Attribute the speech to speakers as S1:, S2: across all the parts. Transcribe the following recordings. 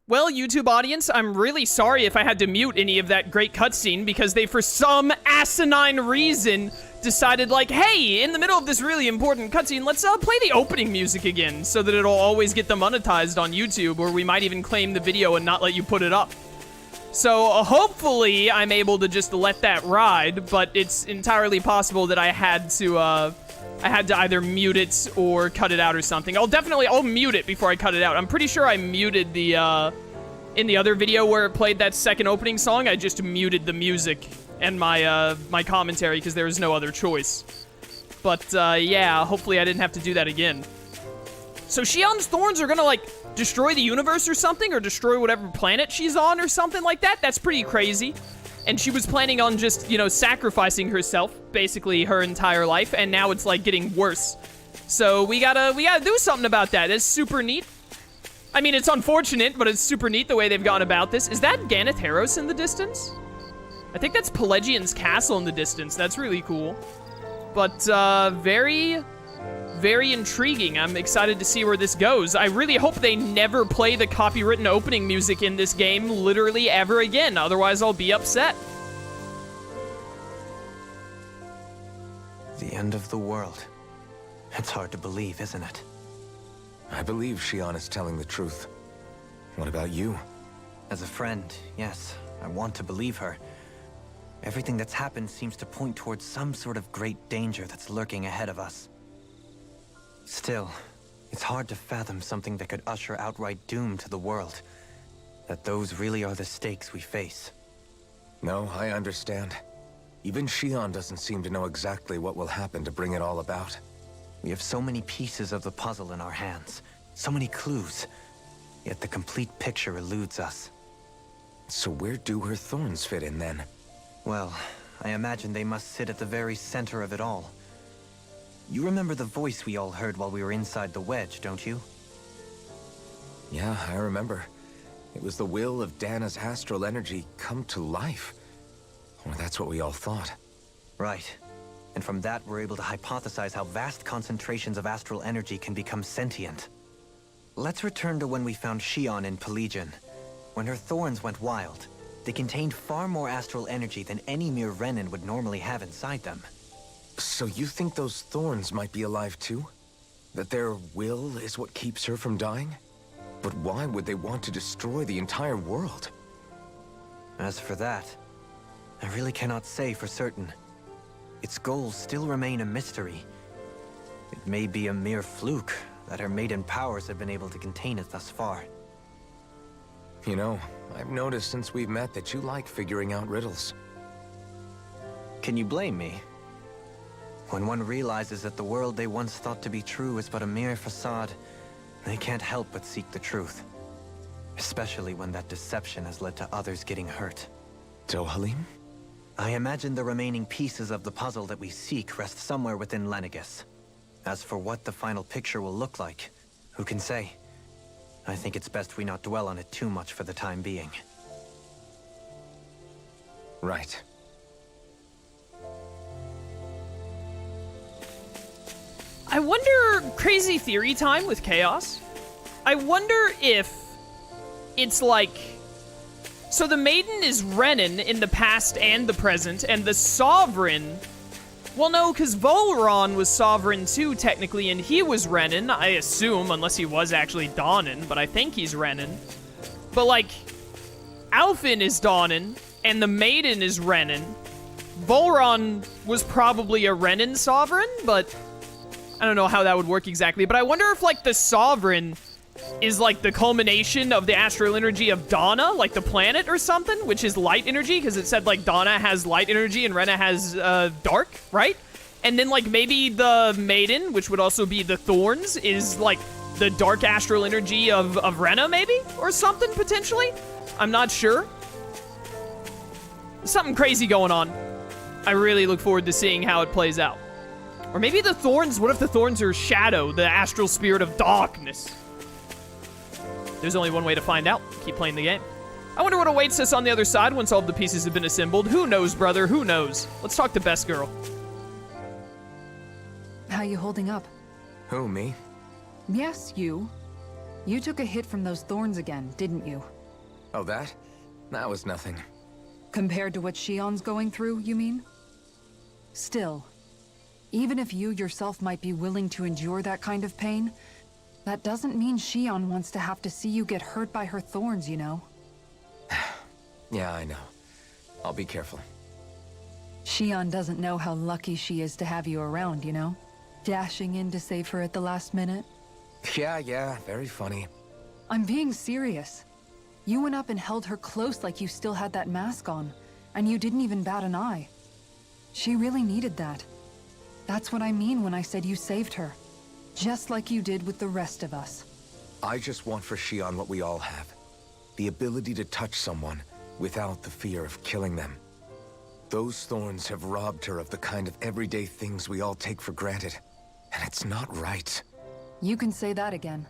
S1: Well, YouTube audience, I'm really sorry if I had to mute any of that great cutscene because they, for some asinine reason, decided like, hey, in the middle of this really important cutscene, let's play the opening music again so that it'll always get demonetized on YouTube, or we might even claim the video and not let you put it up. So hopefully I'm able to just let that ride, but it's entirely possible that I had to either mute it or cut it out or something. I'll mute it before I cut it out. I'm pretty sure I muted the, in the other video where it played that second opening song, I just muted the music and my, my commentary because there was no other choice. But, yeah, hopefully I didn't have to do that again. So Shion's thorns are gonna, like, destroy the universe or something, or destroy whatever planet she's on or something like that? That's pretty crazy. And she was planning on just, you know, sacrificing herself, basically her entire life, and now it's, like, getting worse. So we gotta do something about that. It's super neat. I mean, it's unfortunate, but it's super neat the way they've gone about this. Is that Ganatheros in the distance? I think that's Pelagian's castle in the distance. That's really cool. But, very, very intriguing. I'm excited to see where this goes. I really hope they never play the copywritten opening music in this game literally ever again. Otherwise, I'll be upset.
S2: The end of the world. It's hard to believe, isn't it?
S3: I believe Shion is telling the truth. What about you?
S2: As a friend, yes, I want to believe her. Everything that's happened seems to point towards some sort of great danger that's lurking ahead of us. Still, it's hard to fathom something that could usher outright doom to the world. That those really are the stakes we face.
S3: No, I understand. Even Shion doesn't seem to know exactly what will happen to bring it all about.
S2: We have so many pieces of the puzzle in our hands, so many clues, yet the complete picture eludes us.
S3: So where do her thorns fit in then?
S2: Well, I imagine they must sit at the very center of it all. You remember the voice we all heard while we were inside the wedge, don't you?
S3: Yeah, I remember. It was the will of Dahna's astral energy come to life. Or that's what we all thought.
S2: Right. And from that, we're able to hypothesize how vast concentrations of astral energy can become sentient. Let's return to when we found Shion in Pelagian. When her thorns went wild, they contained far more astral energy than any mere Renin would normally have inside them.
S3: So you think those thorns might be alive too? That their will is what keeps her from dying? But why would they want to destroy the entire world?
S2: As for that, I really cannot say for certain. Its goals still remain a mystery. It may be a mere fluke that her maiden powers have been able to contain it thus far.
S3: You know, I've noticed since we've met that you like figuring out riddles.
S2: Can you blame me? When one realizes that the world they once thought to be true is but a mere facade, they can't help but seek the truth. Especially when that deception has led to others getting hurt.
S3: Dohalim?
S2: I imagine the remaining pieces of the puzzle that we seek rest somewhere within Lenegis. As for what the final picture will look like, who can say? I think it's best we not dwell on it too much for the time being.
S3: Right.
S1: I wonder, crazy theory time with Chaos. I wonder if it's like, so the Maiden is Renin in the past and the present, and the Sovereign, well no, because Volron was Sovereign too, technically, and he was Renin, I assume, unless he was actually Dahnan, but I think he's Renin. But like, Alphen is Dahnan, and the Maiden is Renin. Volron was probably a Renin Sovereign, but I don't know how that would work exactly, but I wonder if, like, the Sovereign is, like, the culmination of the astral energy of Dahna, like the planet or something, which is light energy, because it said, like, Dahna has light energy and Rena has, dark, right? And then, like, maybe the Maiden, which would also be the Thorns, is, like, the dark astral energy of Rena, maybe? Or something, potentially? I'm not sure. There's something crazy going on. I really look forward to seeing how it plays out. Or maybe the Thorns, what if the Thorns are Shadow, the astral spirit of darkness? There's only one way to find out. Keep playing the game. I wonder what awaits us on the other side once all the pieces have been assembled. Who knows, brother? Who knows? Let's talk to Best Girl.
S4: How you holding up?
S3: Who, me?
S4: Yes, you. You took a hit from those thorns again, didn't you?
S3: Oh, that? That was nothing.
S4: Compared to what Shion's going through, you mean? Still, even if you yourself might be willing to endure that kind of pain, that doesn't mean Shion wants to have to see you get hurt by her thorns, you know?
S3: Yeah, I know. I'll be careful.
S4: Shion doesn't know how lucky she is to have you around, you know? Dashing in to save her at the last minute.
S3: Yeah, very funny.
S4: I'm being serious. You went up and held her close like you still had that mask on, and you didn't even bat an eye. She really needed that. That's what I mean when I said you saved her. Just like you did with the rest of us.
S3: I just want for Shion what we all have. The ability to touch someone without the fear of killing them. Those thorns have robbed her of the kind of everyday things we all take for granted. And it's not right.
S4: You can say that again.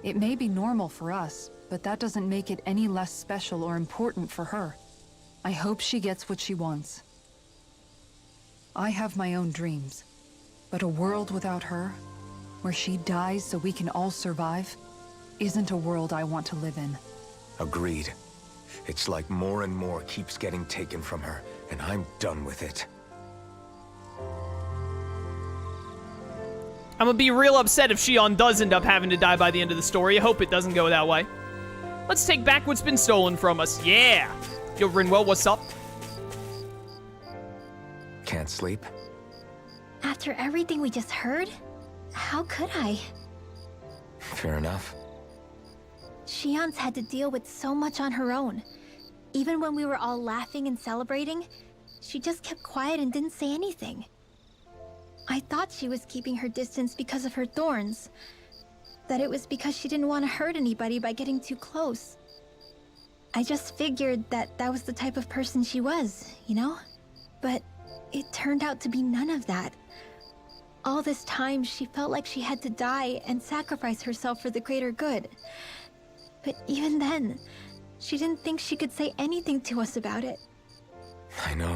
S4: It may be normal for us, but that doesn't make it any less special or important for her. I hope she gets what she wants. I have my own dreams, but a world without her, where she dies so we can all survive, isn't a world I want to live in.
S3: Agreed. It's like more and more keeps getting taken from her, and I'm done with it.
S1: I'm gonna be real upset if Shion does end up having to die by the end of the story. I hope it doesn't go that way. Let's take back what's been stolen from us. Yeah! Yo, Rinwell, what's up?
S3: Can't sleep?
S5: After everything we just heard, how could I?
S3: Fair enough.
S5: Shion's had to deal with so much on her own. Even when we were all laughing and celebrating, she just kept quiet and didn't say anything. I thought she was keeping her distance because of her thorns. That it was because she didn't want to hurt anybody by getting too close. I just figured that that was the type of person she was, you know? But it turned out to be none of that. All this time, she felt like she had to die and sacrifice herself for the greater good. But even then, she didn't think she could say anything to us about it.
S3: I know.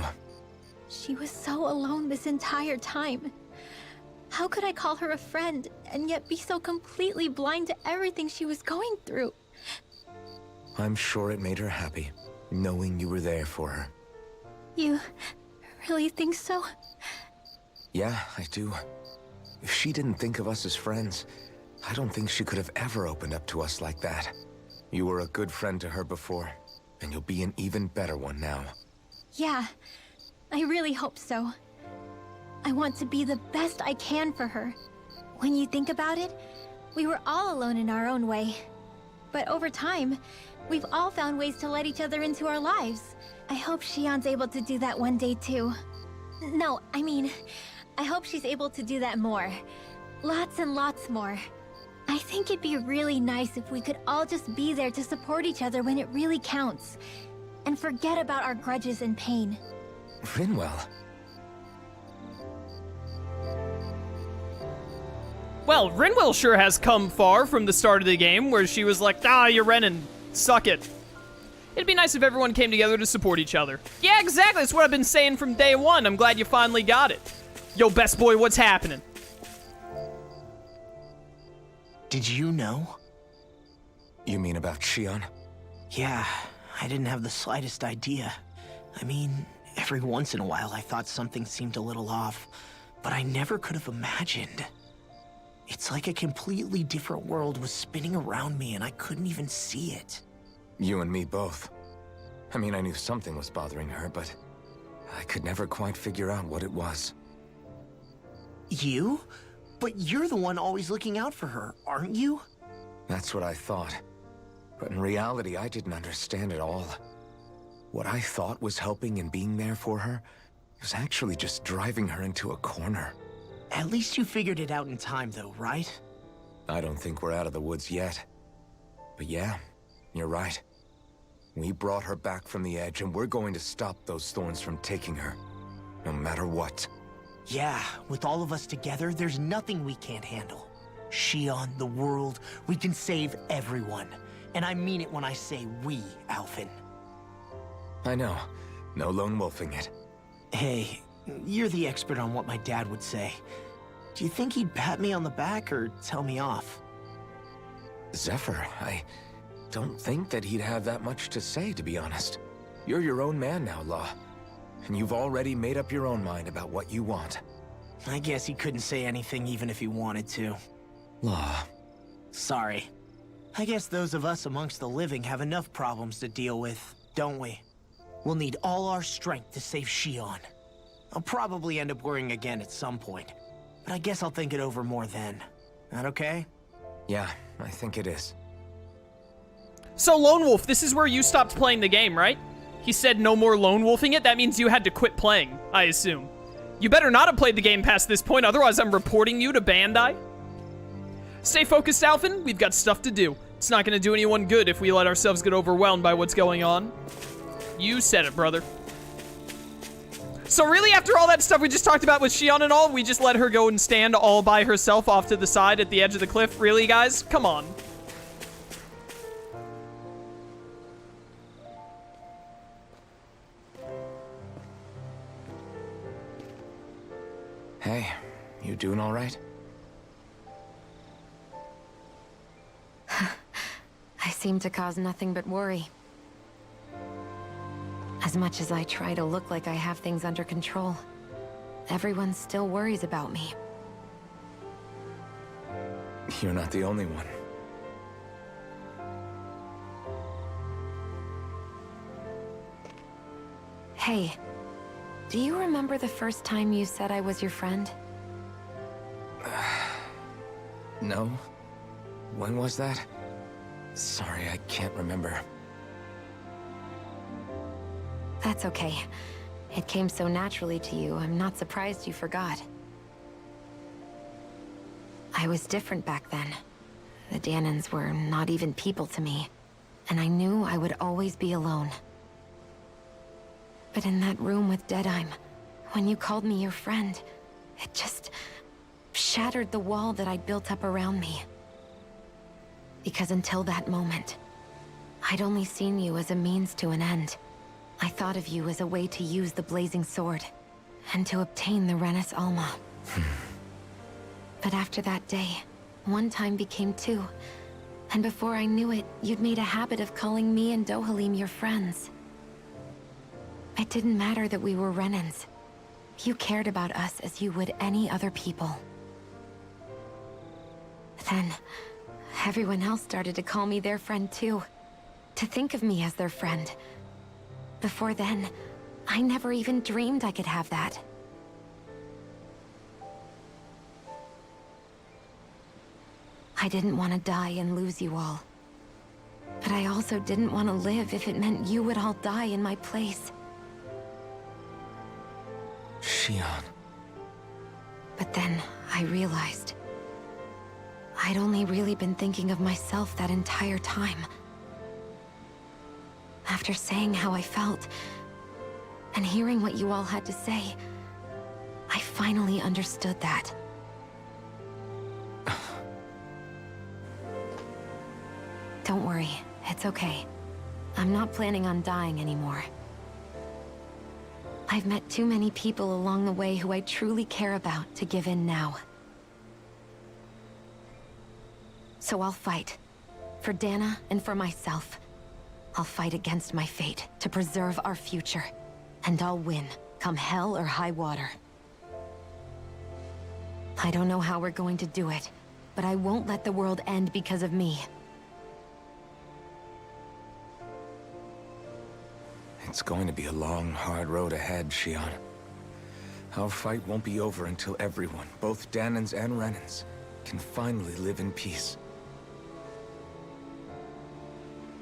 S5: She was so alone this entire time. How could I call her a friend and yet be so completely blind to everything she was going through?
S3: I'm sure it made her happy, knowing you were there for her.
S5: You really think so?
S3: Yeah, I do. If she didn't think of us as friends, I don't think she could have ever opened up to us like that. You were a good friend to her before, and you'll be an even better one now.
S5: Yeah, I really hope so. I want to be the best I can for her. When you think about it, we were all alone in our own way. But over time, we've all found ways to let each other into our lives. I hope Shion's able to do that one day too. No, I mean, I hope she's able to do that more. Lots and lots more. I think it'd be really nice if we could all just be there to support each other when it really counts. And forget about our grudges and pain.
S3: Rinwell.
S1: Well, Rinwell sure has come far from the start of the game, where she was like, you're Renin, suck it. It'd be nice if everyone came together to support each other. Yeah, exactly, that's what I've been saying from day one. I'm glad you finally got it. Yo, best boy, what's happening?
S6: Did you know?
S3: You mean about Shion?
S6: Yeah, I didn't have the slightest idea. I mean, every once in a while I thought something seemed a little off, but I never could have imagined. It's like a completely different world was spinning around me and I couldn't even see it.
S3: You and me both. I mean, I knew something was bothering her, but I could never quite figure out what it was.
S6: You? But you're the one always looking out for her, aren't you?
S3: That's what I thought. But in reality, I didn't understand it all. What I thought was helping and being there for her was actually just driving her into a corner.
S6: At least you figured it out in time though, right?
S3: I don't think we're out of the woods yet. But yeah, you're right. We brought her back from the edge and we're going to stop those thorns from taking her. No matter what.
S6: Yeah, with all of us together, there's nothing we can't handle. Shion, the world, we can save everyone. And I mean it when I say we, Alphen.
S3: I know. No lone wolfing it.
S6: Hey, you're the expert on what my dad would say. Do you think he'd pat me on the back or tell me off?
S3: Zephyr, don't think that he'd have that much to say, to be honest. You're your own man now, Law. And you've already made up your own mind about what you want.
S6: I guess he couldn't say anything even if he wanted to.
S3: Law.
S6: Sorry. I guess those of us amongst the living have enough problems to deal with, don't we? We'll need all our strength to save Shion. I'll probably end up worrying again at some point, but I guess I'll think it over more then. That okay?
S3: Yeah, I think it is.
S1: So, Lone Wolf, this is where you stopped playing the game, right? He said no more lone wolfing it? That means you had to quit playing, I assume. You better not have played the game past this point, otherwise I'm reporting you to Bandai. Stay focused, Alphen. We've got stuff to do. It's not gonna do anyone good if we let ourselves get overwhelmed by what's going on. You said it, brother. So really, after all that stuff we just talked about with Shion and all, we just let her go and stand all by herself off to the side at the edge of the cliff? Really, guys? Come on.
S3: Hey, you doing all right?
S7: I seem to cause nothing but worry. As much as I try to look like I have things under control, everyone still worries about me.
S3: You're not the only one.
S7: Hey, do you remember the first time you said I was your friend?
S3: No? When was that? Sorry, I can't remember.
S7: That's okay. It came so naturally to you, I'm not surprised you forgot. I was different back then. The Dahnans were not even people to me, and I knew I would always be alone. But in that room with Deadheim, when you called me your friend, it just shattered the wall that I'd built up around me. Because until that moment, I'd only seen you as a means to an end. I thought of you as a way to use the blazing sword, and to obtain the Renis Alma. But after that day, one time became two, and before I knew it, you'd made a habit of calling me and Dohalim your friends. It didn't matter that we were Renans. You cared about us as you would any other people. Then, everyone else started to call me their friend too. To think of me as their friend. Before then, I never even dreamed I could have that. I didn't want to die and lose you all. But I also didn't want to live if it meant you would all die in my place.
S3: Shion.
S7: But then, I realized I'd only really been thinking of myself that entire time. After saying how I felt, and hearing what you all had to say, I finally understood that. Don't worry, it's okay. I'm not planning on dying anymore. I've met too many people along the way who I truly care about to give in now. So I'll fight. For Dahna and for myself. I'll fight against my fate to preserve our future. And I'll win, come hell or high water. I don't know how we're going to do it, but I won't let the world end because of me.
S3: It's going to be a long, hard road ahead, Shion. Our fight won't be over until everyone, both Dahnans and Renans, can finally live in peace.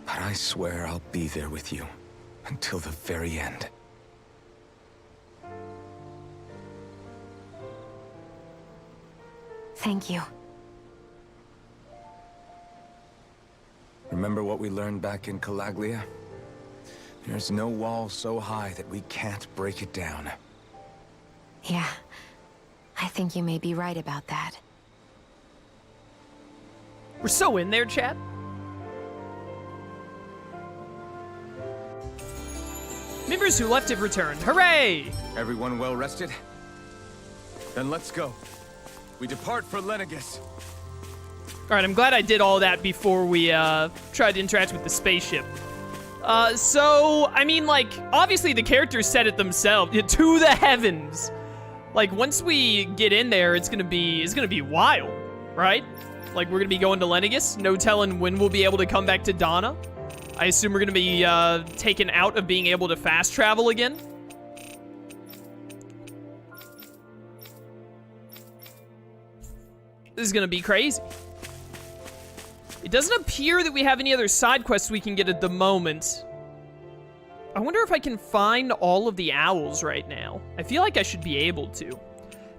S3: But I swear I'll be there with you, until the very end.
S7: Thank you.
S3: Remember what we learned back in Calaglia? There's no wall so high that we can't break it down.
S7: Yeah, I think you may be right about that.
S1: We're so in there, chat. Members who left have returned. Hooray!
S3: Everyone well rested? Then let's go. We depart for Lenegis.
S1: Alright, I'm glad I did all that before we tried to interact with the spaceship. So, I mean, like, obviously the characters said it themselves. To the heavens. Like, once we get in there, it's gonna be wild, right? Like, we're gonna be going to Lenegis. No telling when we'll be able to come back to Dahna. I assume we're gonna be taken out of being able to fast travel again. This is gonna be crazy. It doesn't appear that we have any other side quests we can get at the moment. I wonder if I can find all of the owls right now. I feel like I should be able to.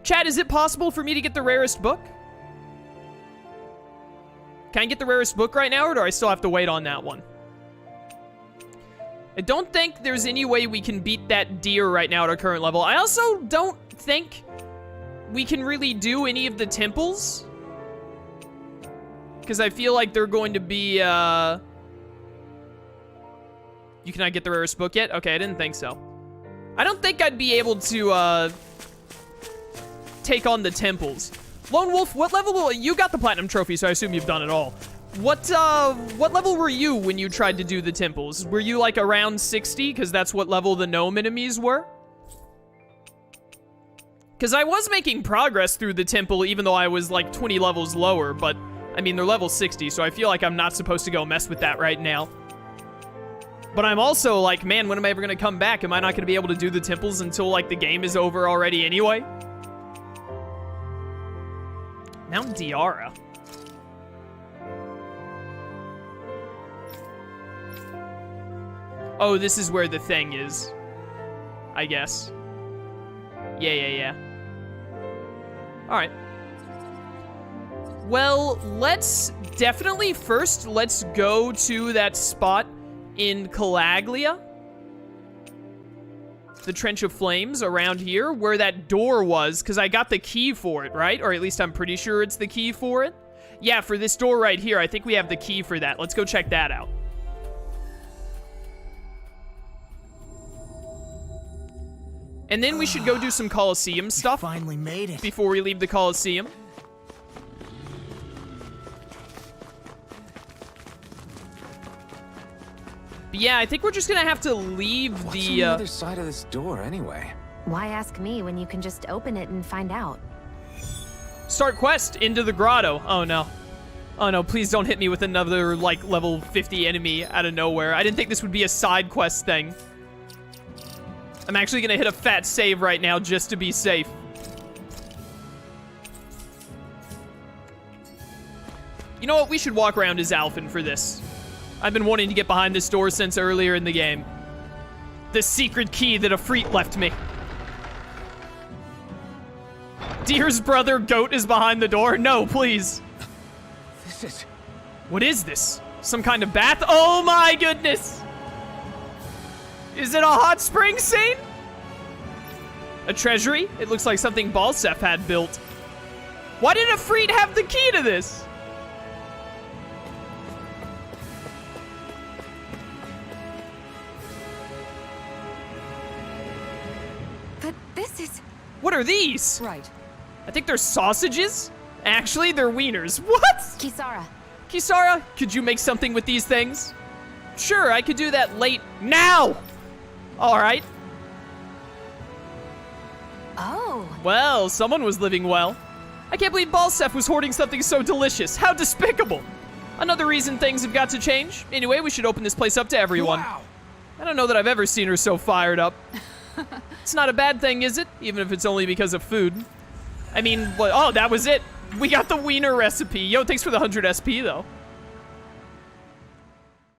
S1: Chat, is it possible for me to get the rarest book? Can I get the rarest book right now, or do I still have to wait on that one? I don't think there's any way we can beat that deer right now at our current level. I also don't think we can really do any of the temples, because I feel like they're going to be, You cannot get the rarest book yet? Okay, I didn't think so. I don't think I'd be able to, take on the temples. Lone Wolf, what level will... You got the Platinum Trophy, so I assume you've done it all. What level were you when you tried to do the temples? Were you, like, around 60? Because that's what level the gnome enemies were? Because I was making progress through the temple, even though I was, like, 20 levels lower, but... I mean, they're level 60, so I feel like I'm not supposed to go mess with that right now. But I'm also like, man, when am I ever going to come back? Am I not going to be able to do the temples until, like, the game is over already anyway? Mount Diara. Oh, this is where the thing is. I guess. Yeah. Alright. Well, let's go to that spot in Calaglia. The Trench of Flames around here, where that door was, because I got the key for it, right? Or at least I'm pretty sure it's the key for it. Yeah, for this door right here, I think we have the key for that. Let's go check that out. And then we should go do some Colosseum stuff.
S6: Finally made it.
S1: Before we leave the Colosseum. But yeah, I think we're just gonna have to leave
S3: What's
S1: the...
S3: on the other side of this door, anyway?
S7: Why ask me when you can just open it and find out?
S1: Start quest into the grotto. Oh no. Oh no, please don't hit me with another, like, level 50 enemy out of nowhere. I didn't think this would be a side quest thing. I'm actually gonna hit a fat save right now just to be safe. You know what? We should walk around as Alphen for this. I've been wanting to get behind this door since earlier in the game. The secret key that Afreet left me. Deer's brother, Goat, is behind the door. No, please.
S3: This is...
S1: What is this? Some kind of bath? Oh my goodness! Is it a hot spring scene? A treasury? It looks like something Balsef had built. Why did Afreet have the key to this?
S7: But this is...
S1: What are these?
S4: Right.
S1: I think they're sausages? Actually, they're wieners. What?
S7: Kisara.
S1: Kisara, could you make something with these things? Sure, I could do that late now. All right.
S7: Oh.
S1: Well, someone was living well. I can't believe Balsef was hoarding something so delicious. How despicable. Another reason things have got to change. Anyway, we should open this place up to everyone.
S3: Wow.
S1: I don't know that I've ever seen her so fired up. It's not a bad thing, is it? Even if it's only because of food. I mean, oh, that was it. We got the wiener recipe. Yo, thanks for the 100 SP, though.